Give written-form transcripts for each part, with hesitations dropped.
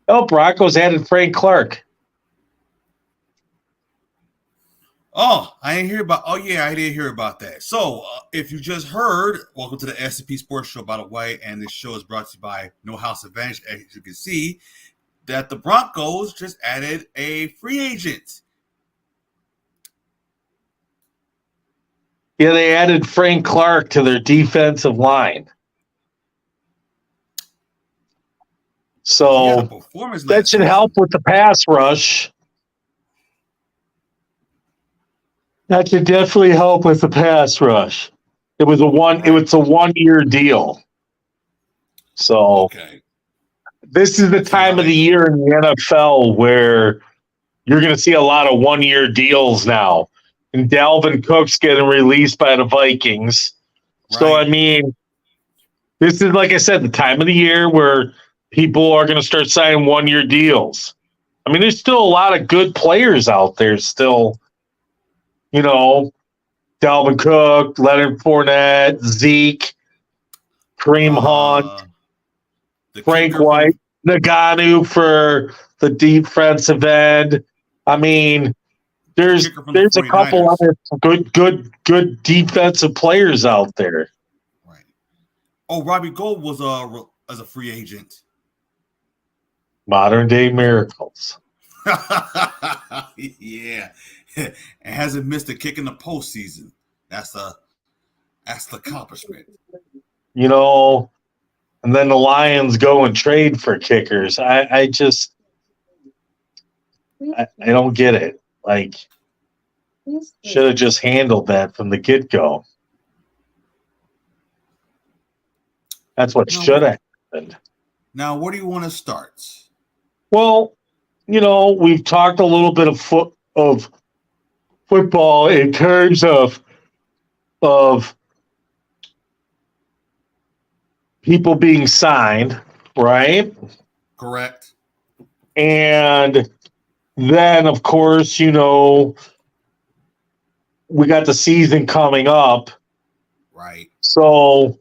Oh, Broncos added Frank Clark. Oh, I didn't hear about. Oh yeah, I didn't hear about that. So, if you just heard, welcome to the S&P Sports Show, by the way, and this show is brought to you by No House Advantage. As you can see, that the Broncos just added a free agent. Yeah, they added Frank Clark to their defensive line. He had a So performance that last should help season. with the pass rush. That should definitely help with the pass rush. It was a Right. 1-year deal. So Okay. this is the See how time of they the go. year in the NFL where you're going to see a lot of 1-year deals now. And Dalvin Cook's getting released by the Vikings. So, I Right. mean, this is, like I said, the time of the year where people are going to start signing 1-year deals. I mean, there's still a lot of good players out there still. You know, Dalvin Cook, Leonard Fournette, Zeke, Kareem Hunt, Uh, the Frank kicker for White, the Naganu for the defensive end. I mean, there's kicker from the there's a couple 49ers. other good defensive players out there. Right. Oh, Robbie Gold was as a free agent. Modern day miracles. Yeah, and hasn't missed a kick in the postseason. That's the accomplishment. You know, and then the Lions go and trade for kickers. I don't get it. Like, should have just handled that from the get go. That's what Now should what? have happened. Now where do you want to start? Well, we've talked a little bit of football in terms of people being signed, right? Correct. And then, of course, we got the season coming up. Right. So,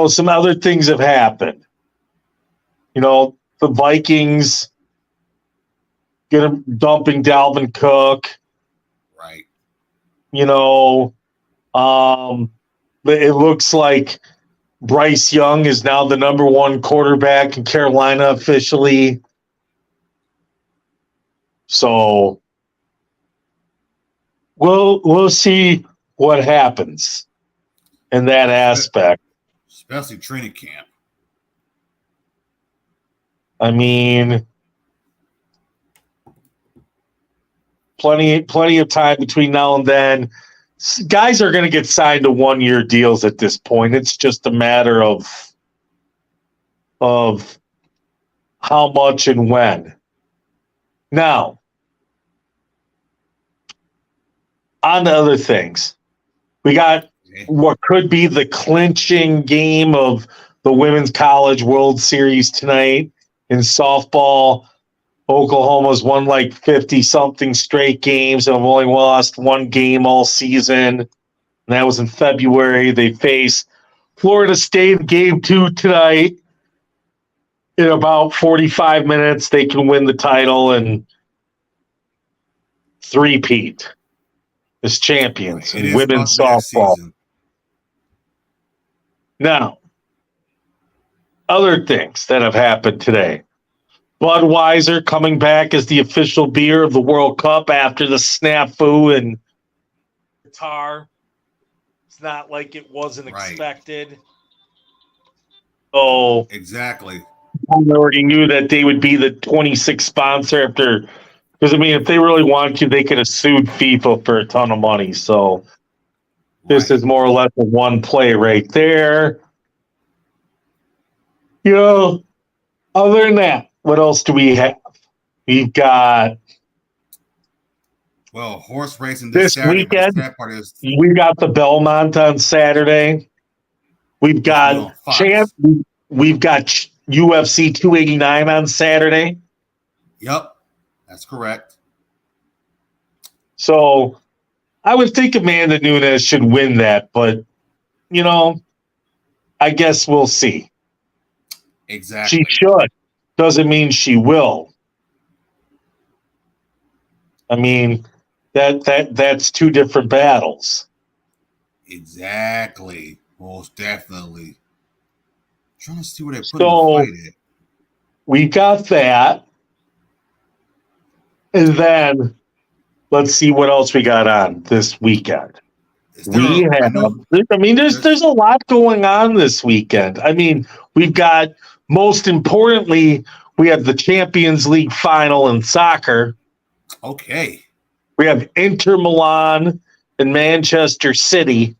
some other things have happened. The Vikings dumping Dalvin Cook. Right. It looks like Bryce Young is now the number one quarterback in Carolina officially. So we'll see what happens in that aspect. Especially training camp. I mean, plenty of time between now and then. Guys are going to get signed to 1-year deals at this point. It's just a matter of how much and when. Now, on to other things. We got what could be the clinching game of the Women's College World Series tonight in softball. Oklahoma's won like 50-something straight games and have only lost one game all season. And that was in February. They face Florida State game 2 tonight. In about 45 minutes, they can win the title and three-peat as champions It in is about women's to be that softball. season. Now, other things that have happened today. Budweiser coming back as the official beer of the World Cup after the snafu in Qatar. It's not like it wasn't expected. So exactly. I already knew that they would be the 26th sponsor after, because I mean, if they really wanted to, they could have sued FIFA for a ton of money. So this is more or less a one play right there. Other than that, what else do we have? We've got horse racing this Saturday. weekend. The sad part is We got the Belmont on Saturday. We've got We've got UFC 289 on Saturday. Yep, that's correct. So I would think Amanda Nunes should win that, but I guess we'll see. Exactly. She should. doesn't mean she will. I mean, that's two different battles. Exactly. Most definitely. I'm trying to see where they put So the fight at. we got that. And then let's see what else we got on this weekend. There's a lot going on this weekend. I mean, we've got, most importantly, we have the Champions League final in soccer. Okay. We have Inter Milan and Manchester City.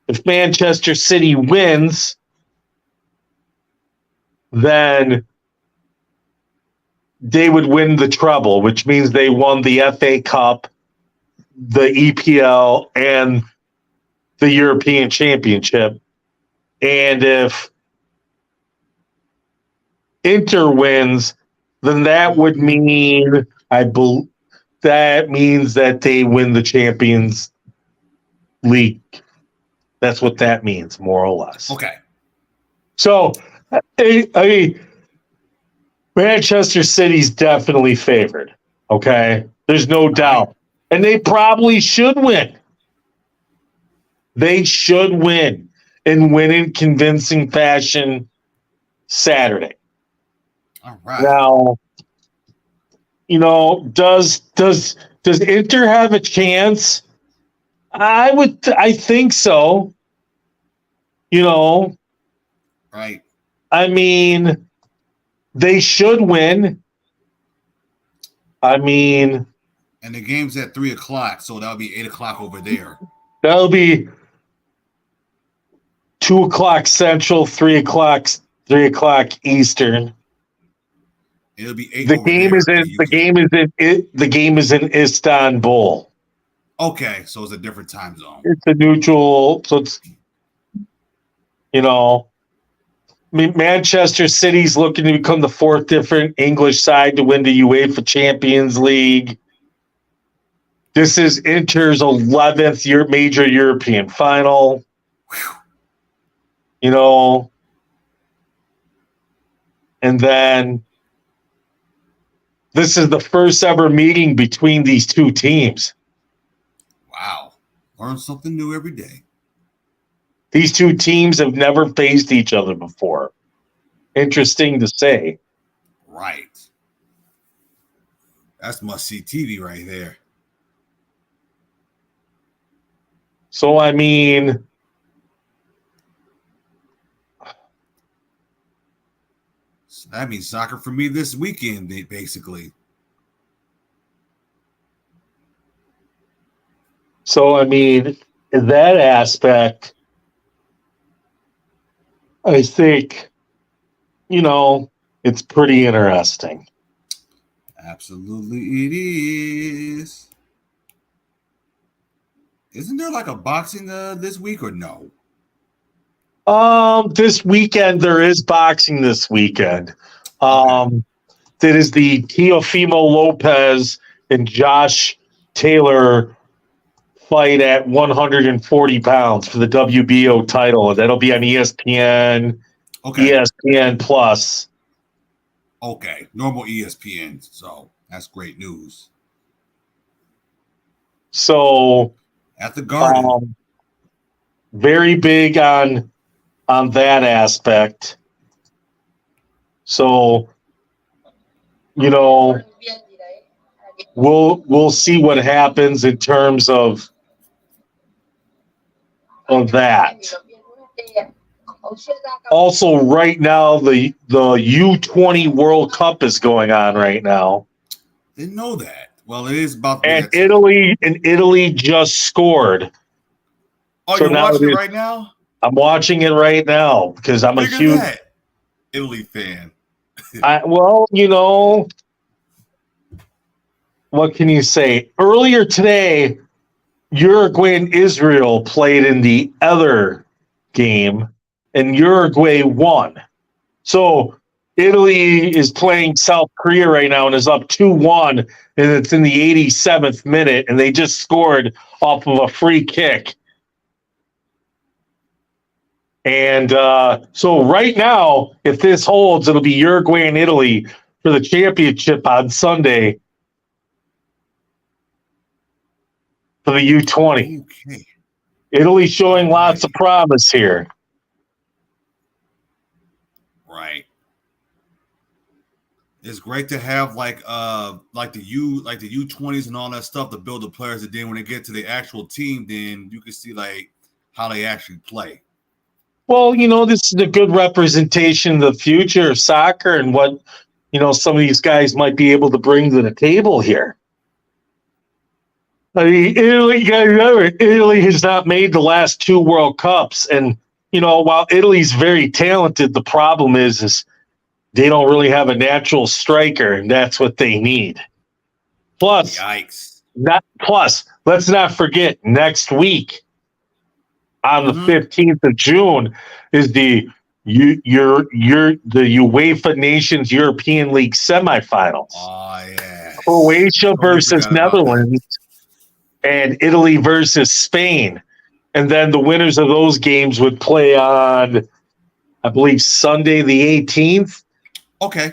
If Manchester City wins, then they would win the treble, which means they won the FA Cup, the EPL, and the European Championship. And if Inter wins, then that would mean that means that they win the Champions League. That's what that means, more or less. Okay. So, I mean, Manchester City's definitely favored. Okay, there's no doubt, and they probably should win. They should win and win in convincing fashion Saturday. All right. Now, does Inter have a chance? I think so. Right. I mean, they should win. I mean, and the game's at 3:00, so that'll be 8:00 over there. That'll be 2:00 Central, 3:00 Eastern. It'll be 8. The game is in Istanbul. Okay, so it's a different time zone. It's a neutral, so it's Manchester City's looking to become the fourth different English side to win the UEFA Champions League. This is Inter's 11th major European final. And then this is the first ever meeting between these two teams. Wow. Learn something new every day. These two teams have never faced each other before. Interesting to say. Right. That's must-see TV right there. So, I mean, so that means soccer for me this weekend, basically. So, I mean, in that aspect, I think, it's pretty interesting. Absolutely it is. Isn't there like a boxing this week or no? This weekend, there is boxing this weekend. That is the Teofimo Lopez and Josh Taylor fight at 140 pounds for the WBO title. That'll be on ESPN, ESPN Plus. Okay, normal ESPN. So that's great news. So at the Garden, very big on that aspect. So, we'll see what happens in terms of that. Also, right now, the U20 World Cup is going on right now. Didn't know that. Well, it is about. And Italy just scored. Oh, so you're watching it right now? I'm watching it right now because I'm a huge Italy fan. What can you say? Earlier today, Uruguay and Israel played in the other game, and Uruguay won. So Italy is playing South Korea right now and is up 2-1, and it's in the 87th minute, and they just scored off of a free kick. And so right now, if this holds, it'll be Uruguay and Italy for the championship on Sunday for the U20. Okay. Italy showing lots of promise here. Right. It's great to have like the U20s and all that stuff to build the players, and then when they get to the actual team, then you can see like how they actually play. Well, this is a good representation of the future of soccer and what, some of these guys might be able to bring to the table here. I mean, Italy has not made the last 2 World Cups. And, while Italy's very talented, the problem is they don't really have a natural striker, and that's what they need. Plus, let's not forget, next week, on the 15th of June is the UEFA Nations European League semifinals. Oh yeah, Croatia versus Netherlands and Italy versus Spain, and then the winners of those games would play on, I believe, Sunday the 18th. Okay.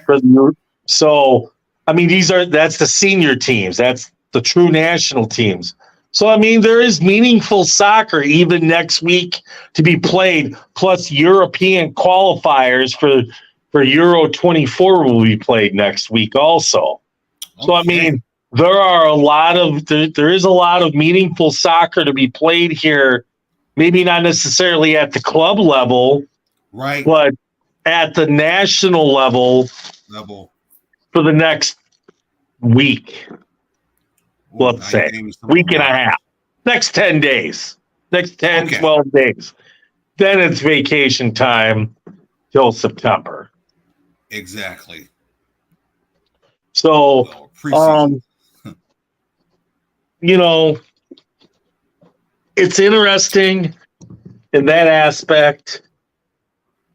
So, I mean, that's the senior teams. That's the true national teams. So, I mean, there is meaningful soccer even next week to be played, plus European qualifiers for Euro 24 will be played next week also. Okay. So, I mean, there is a lot of meaningful soccer to be played here, maybe not necessarily at the club level, right, but at the national level for the next week. Let's say week and a half, next 10 days, next 10, 12 days. Then it's vacation time till September. Exactly. So, it's interesting in that aspect.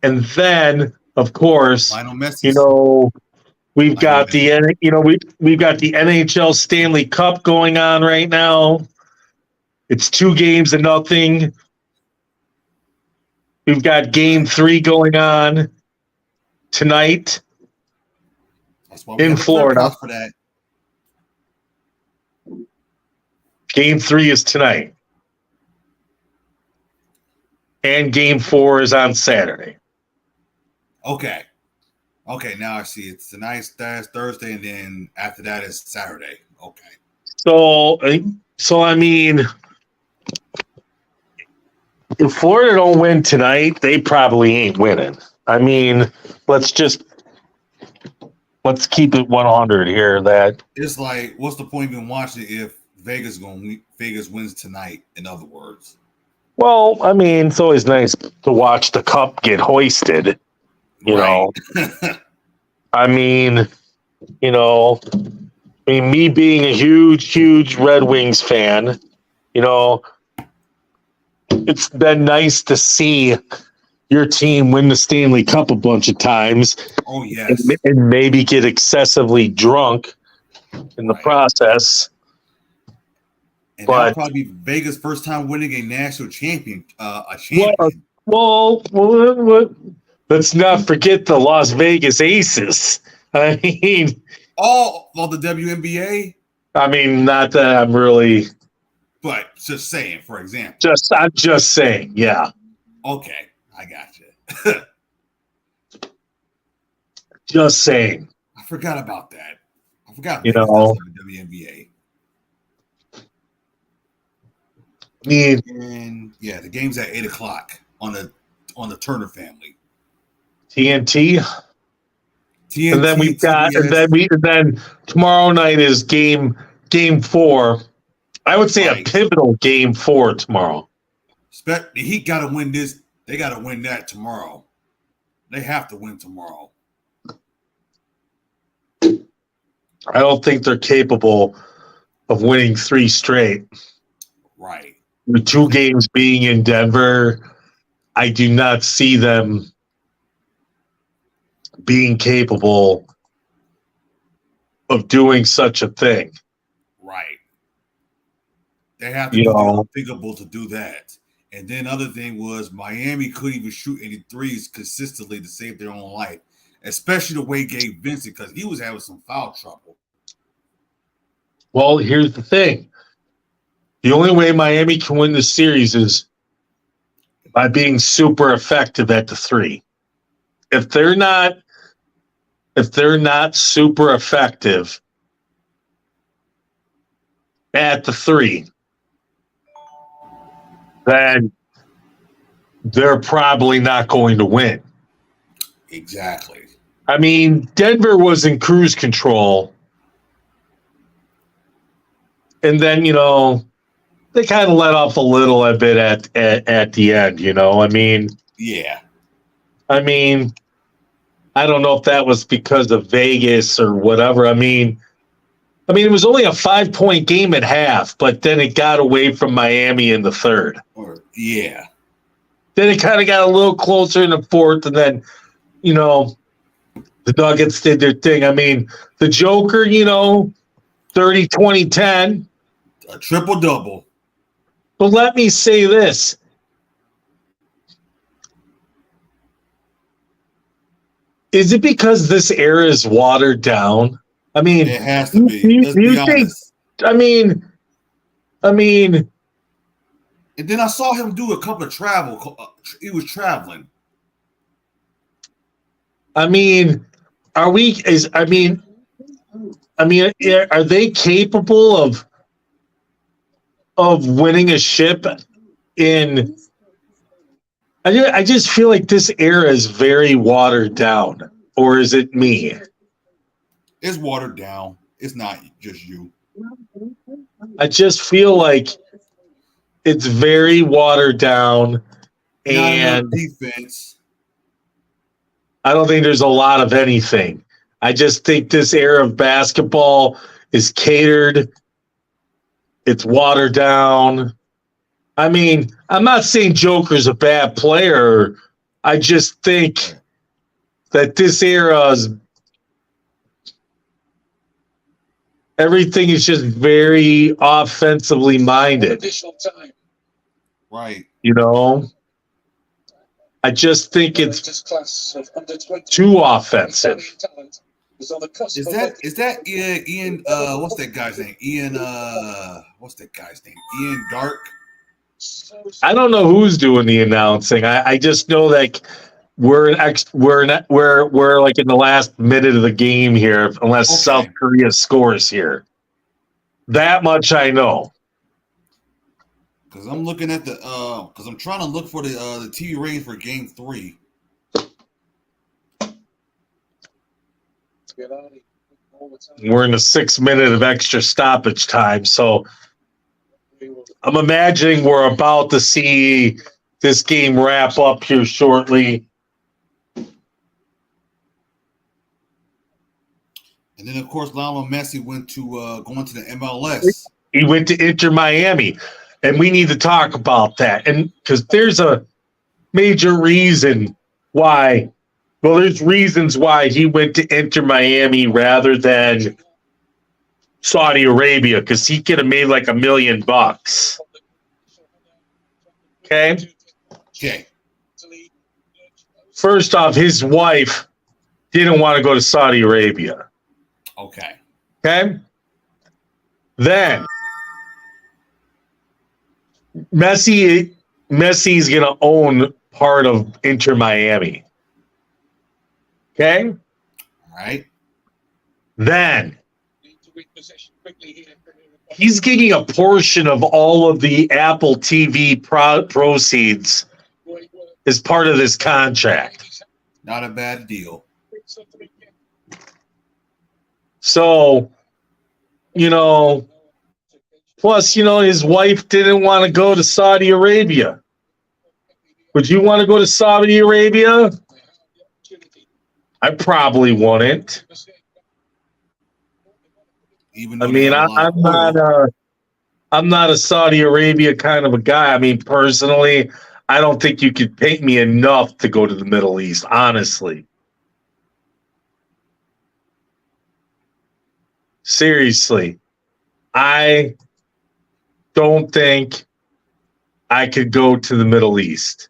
And then, of course, Lionel Messi. We've got the NHL Stanley Cup going on right now. It's 2-0. We've got Game 3 going on tonight in Florida. For that. Game 3 is tonight, and Game 4 is on Saturday. Okay. Okay, now I see. It's tonight's Thursday, and then after that is Saturday. Okay. So I mean, if Florida don't win tonight, they probably ain't winning. I mean, let's keep it 100 here. That it's like, what's the point even watching if Vegas wins tonight? In other words. Well, I mean, it's always nice to watch the cup get hoisted. You know. I mean, me being a huge Red Wings fan, it's been nice to see your team win the Stanley Cup a bunch of times. Oh, yes. And maybe get excessively drunk in the process. And that'll probably be Vegas' first time winning a national champion. Well, let's not forget the Las Vegas Aces. I mean, the WNBA. I mean, not that I'm really, but just saying, for example. I'm just saying, yeah. Okay, I got you. Just saying. I forgot about that. I forgot. The WNBA. I mean, and the game's at 8:00 on the Turner family. TNT. And then we've got, and then tomorrow night is game 4. I would say a pivotal game 4 tomorrow. The Heat got to win this. They got to win that tomorrow. They have to win tomorrow. I don't think they're capable of winning 3 straight. Right. The 2 games being in Denver, I do not see them being capable of doing such a thing. Right. They have to be unthinkable to do that. And then other thing was Miami couldn't even shoot any threes consistently to save their own life, especially the way Gabe Vincent, because he was having some foul trouble. Well, here's the thing. The only way Miami can win the series is by being super effective at the three. If they're not super effective at the three, then they're probably not going to win. Exactly. I mean, Denver was in cruise control. And then, they kind of let off a little bit at the end, I mean, Yeah. I don't know if that was because of Vegas or whatever. I mean, it was only a 5-point game at half, but then it got away from Miami in the third. Yeah. Then it kind of got a little closer in the fourth, and then, the Nuggets did their thing. I mean, the Joker, 30, 20, 10. A triple-double. But let me say this. Is it because this era is watered down? I mean, it has to be. Do Let's be honest. I mean. And then I saw him do a couple of travel. He was traveling. I mean, are they capable of winning a ship in? I just feel like this era is very watered down, or is it me? It's watered down. It's not just you. I just feel like it's very watered down, and defense. I don't think there's a lot of anything. I just think this era of basketball is catered. It's watered down. I mean, I'm not saying Joker's a bad player. I just think that this era is everything is just very offensively minded. Right. I just think it's too offensive. Is that Ian what's that guy's name? What's that guy's name? Ian Dark? I don't know who's doing the announcing. I just know that we're like in the last minute of the game here, unless South Korea scores here. That much I know. Because I'm looking at because I'm trying to look for the TV ratings for Game 3. We're in the 6 minute of extra stoppage time, so I'm imagining we're about to see this game wrap up here shortly. And then, of course, Lionel Messi went to going to the MLS. He went to Inter Miami, and we need to talk about that. And because there's a major reason why. Well, there's reasons why he went to Inter Miami rather than Saudi Arabia, because he could have made like $1 million. Okay. First off, his wife didn't want to go to Saudi Arabia. Okay. Then Messi's going to own part of Inter Miami. Okay. All right. Then he's getting a portion of all of the Apple TV proceeds as part of this contract. Not a bad deal. So, plus, his wife didn't want to go to Saudi Arabia. Would you want to go to Saudi Arabia? I probably wouldn't. Even I mean, I'm not a Saudi Arabia kind of a guy. I mean, personally, I don't think you could pay me enough to go to the Middle East, honestly. Seriously. I don't think I could go to the Middle East.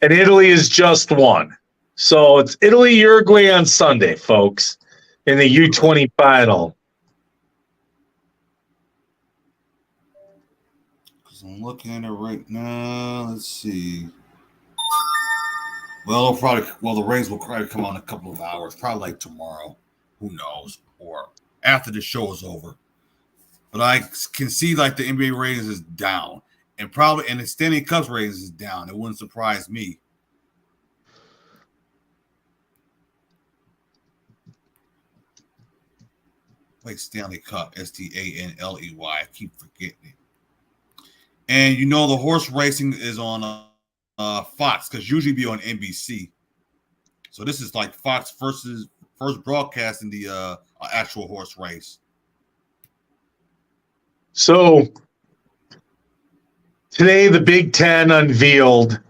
And Italy is just one. So it's Italy, Uruguay on Sunday, folks, in the U20 final. Because I'm looking at it right now. Let's see. Well, the ratings will probably come on in a couple of hours, probably like tomorrow. Who knows? Or after the show is over. But I can see like the NBA ratings is down. And the Stanley Cup ratings is down. It wouldn't surprise me. Like Stanley Cup, Stanley. I keep forgetting it. And the horse racing is on Fox, because usually be on NBC. So this is like Fox first broadcasting the actual horse race. So today the Big Ten unveiled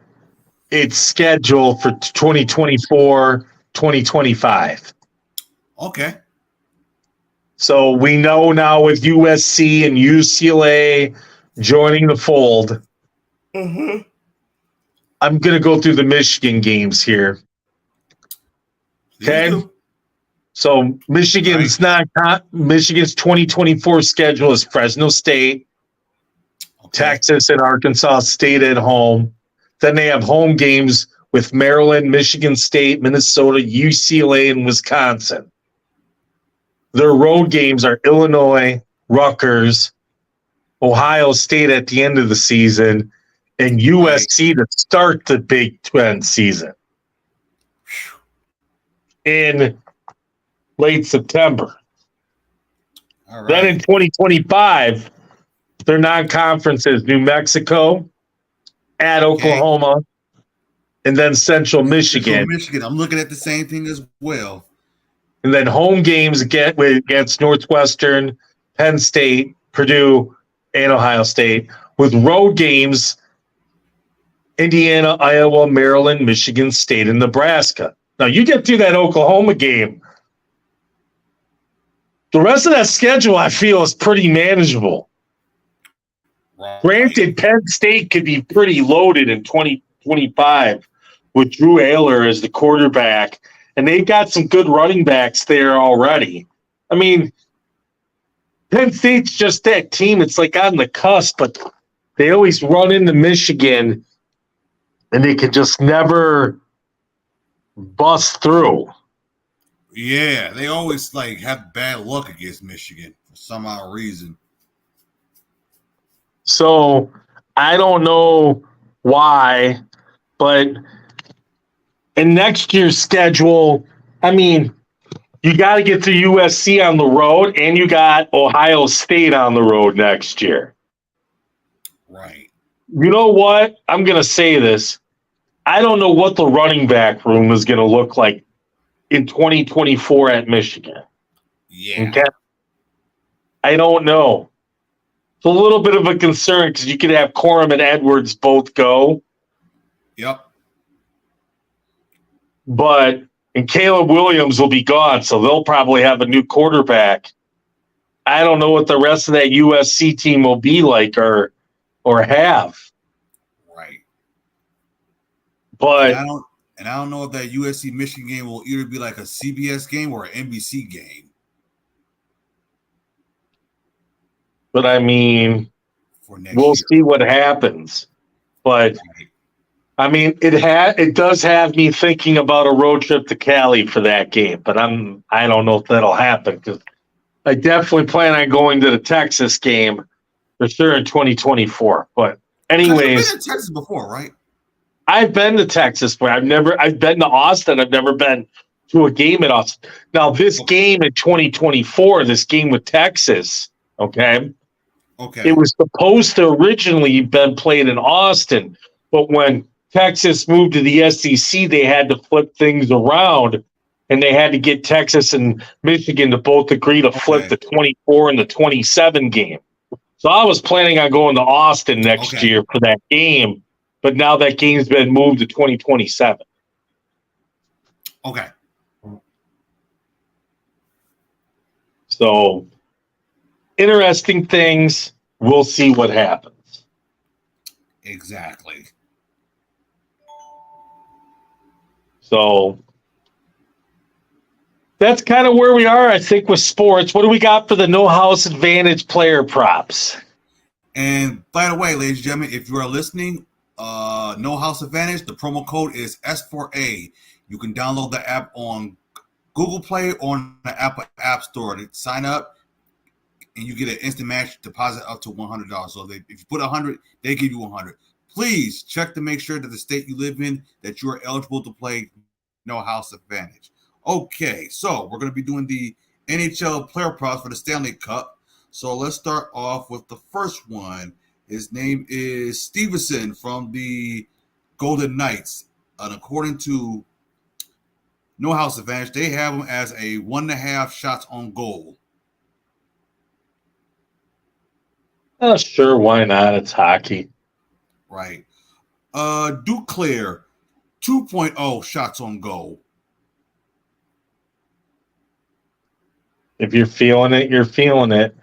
its schedule for 2024-2025. Okay. So we know now with USC and UCLA joining the fold. Mm-hmm. I'm going to go through the Michigan games here. Okay. So Michigan's 2024 schedule is Fresno State, Texas, and Arkansas State at home. Then they have home games with Maryland, Michigan State, Minnesota, UCLA, and Wisconsin. Their road games are Illinois, Rutgers, Ohio State at the end of the season, and USC to start the Big Ten season in late September. All right. Then in 2025, their non-conference is New Mexico, at Oklahoma, and then Central Michigan. I'm looking at the same thing as well. And then home games against Northwestern, Penn State, Purdue, and Ohio State, with road games Indiana, Iowa, Maryland, Michigan State, and Nebraska. Now, you get through that Oklahoma game. The rest of that schedule, I feel, is pretty manageable. Right. Granted, Penn State could be pretty loaded in 2025 with Drew Ayler as the quarterback, and they've got some good running backs there already. I mean, Penn State's just that team. It's like on the cusp, but they always run into Michigan, and they can just never bust through. Yeah, they always have bad luck against Michigan for some odd reason. So I don't know why, but in next year's schedule, I mean, you got to get to USC on the road, and you got Ohio State on the road next year. Right. You know what? I'm going to say this. I don't know what the running back room is going to look like in 2024 at Michigan. Yeah. Okay? I don't know. It's a little bit of a concern because you could have Corum and Edwards both go. Yep. And Caleb Williams will be gone, so they'll probably have a new quarterback. I don't know what the rest of that USC team will be like or have. Right. But I don't know if that USC Michigan game will either be like a CBS game or an NBC game. But I mean, we'll see what happens. But right. I mean, it does have me thinking about a road trip to Cali for that game. But I don't know if that'll happen because I definitely plan on going to the Texas game for sure in 2024. But anyways, you've been to Texas before, right? I've been to Texas, but I've been to Austin. I've never been to a game at Austin. Now, this game in 2024, this game with Texas, okay, it was supposed to originally been played in Austin, but when Texas moved to the SEC, they had to flip things around, and they had to get Texas and Michigan to both agree to flip the 24 and the 27 game. So I was planning on going to Austin next year for that game, but now that game's been moved to 2027. Okay. So, interesting things. we'll see what happens. Exactly. So that's kind of where we are, I think, with sports. What do we got for the No House Advantage player props? And by the way, ladies and gentlemen, if you are listening, No House Advantage, the promo code is S4A. You can download the app on Google Play or on the Apple App Store to sign up, and you get an instant match deposit up to $100. So if you put $100, they give you $100. Please check to make sure that the state you live in that you are eligible to play No House Advantage. Okay, so we're going to be doing the NHL player props for the Stanley Cup. So let's start off with the first one. His name is Stevenson from the Golden Knights. And according to No House Advantage, they have him as a 1.5 shots on goal. Oh, sure, why not? It's hockey. Right. Duclair, 2.0 shots on goal. If you're feeling it, you're feeling it.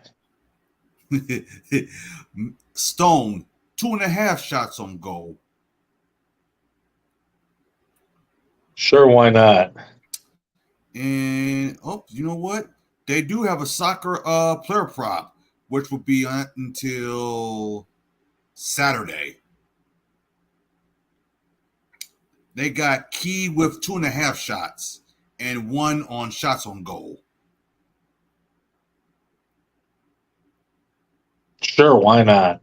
Stone, 2.5 shots on goal. Sure, why not? And you know what? They do have a soccer player prop, which will be on until Saturday. They got Key with 2.5 shots and 1 on shots on goal. Sure, why not?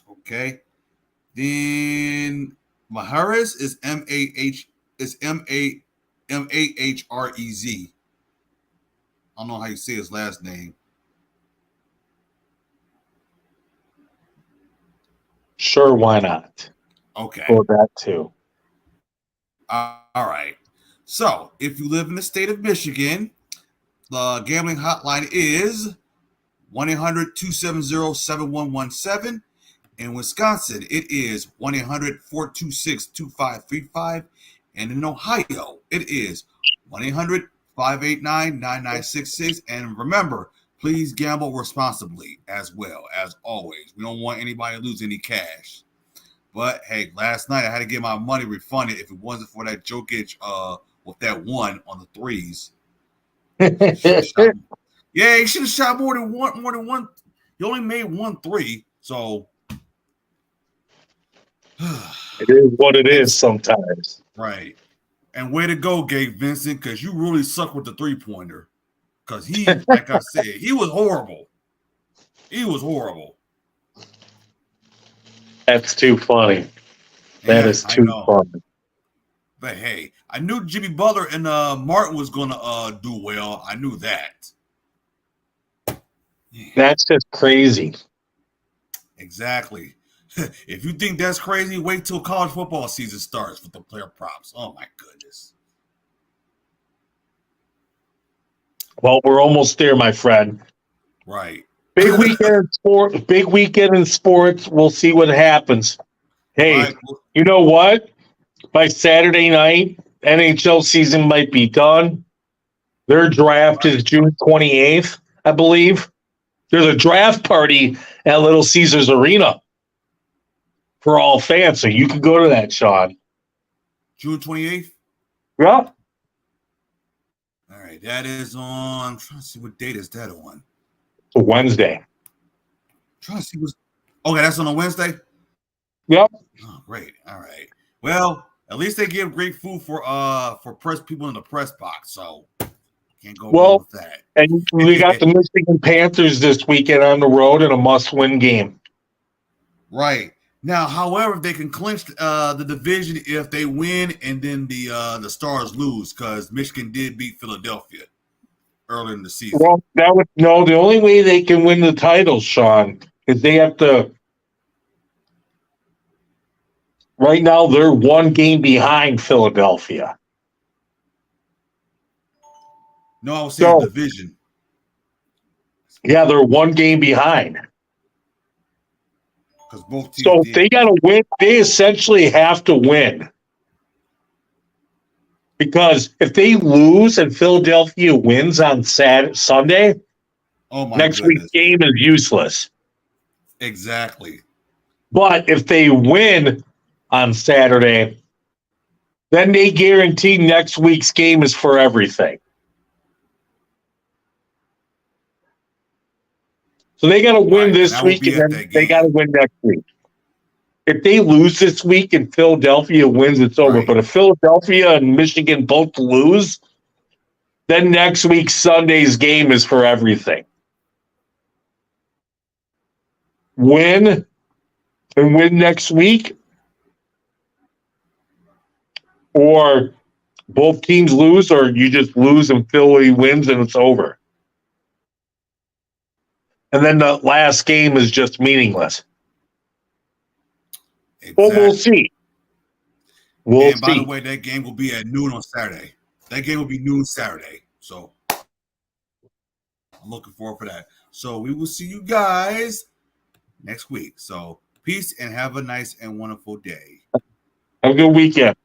Okay. Then Mahrez is M-A-H is M-A-H-R-E-Z. I don't know how you say his last name. Sure, why not? Okay. Or that too. All right. So, if you live in the state of Michigan, the gambling hotline is 1-800-270-7117. In Wisconsin, it is 1-800-426-2535. And in Ohio, it is 1-800-589-9966. And remember, please gamble responsibly as well, as always. We don't want anybody to lose any cash. But, hey, last night I had to get my money refunded if it wasn't for that Jokic with that one on the threes. Yeah, he should have shot more than one. He only made 1 3. So it is what it is sometimes. Right. And way to go, Gabe Vincent, because you really suck with the 3-pointer. Because he, like I said, he was horrible. He was horrible. That's too funny. That is too funny. But hey, I knew Jimmy Butler and Martin was going to do well. I knew that. Yeah. That's just crazy. Exactly. If you think that's crazy, wait till college football season starts with the player props. Oh, my goodness. Well, we're almost there, my friend. Right. Big weekend in sports. We'll see what happens. Hey, right. You know what? By Saturday night, NHL season might be done. Their draft is June 28th, I believe. There's a draft party at Little Caesars Arena for all fans, so you can go to that, Sean. June 28th? Yeah. All right, that is on. I'm trying to see what date is that on. It's a Wednesday. I'm trying to see what's. Okay, that's on a Wednesday? Yep. Oh, great. All right. Well, at least they give great food for press people in the press box, so can't go wrong with that. And we got the Michigan Panthers this weekend on the road in a must-win game. Right. Now, however, they can clinch the division if they win and then the Stars lose, because Michigan did beat Philadelphia earlier in the season. Well, the only way they can win the title, Sean, is they have to. Right now, they're 1 game behind Philadelphia. No, I was saying division. Yeah, they're 1 game behind. Because both teams. So they got to win. They essentially have to win. Because if they lose and Philadelphia wins on Sunday, next week's game is useless. Exactly. But if they win on Saturday, then they guarantee next week's game is for everything. So they got to win Right. this week, and at then that they got to game. win next week. If they lose this week and Philadelphia wins, it's over. Right. But if Philadelphia and Michigan both lose, then next week Sunday's game is for everything. Win and win next week, or both teams lose, or you just lose and Philly wins and it's over. And then the last game is just meaningless. Exactly. Well, we'll see. And by the way, that game will be at noon on Saturday. That game will be noon Saturday. So I'm looking forward for that. So we will see you guys next week. So peace and have a nice and wonderful day. Have a good weekend.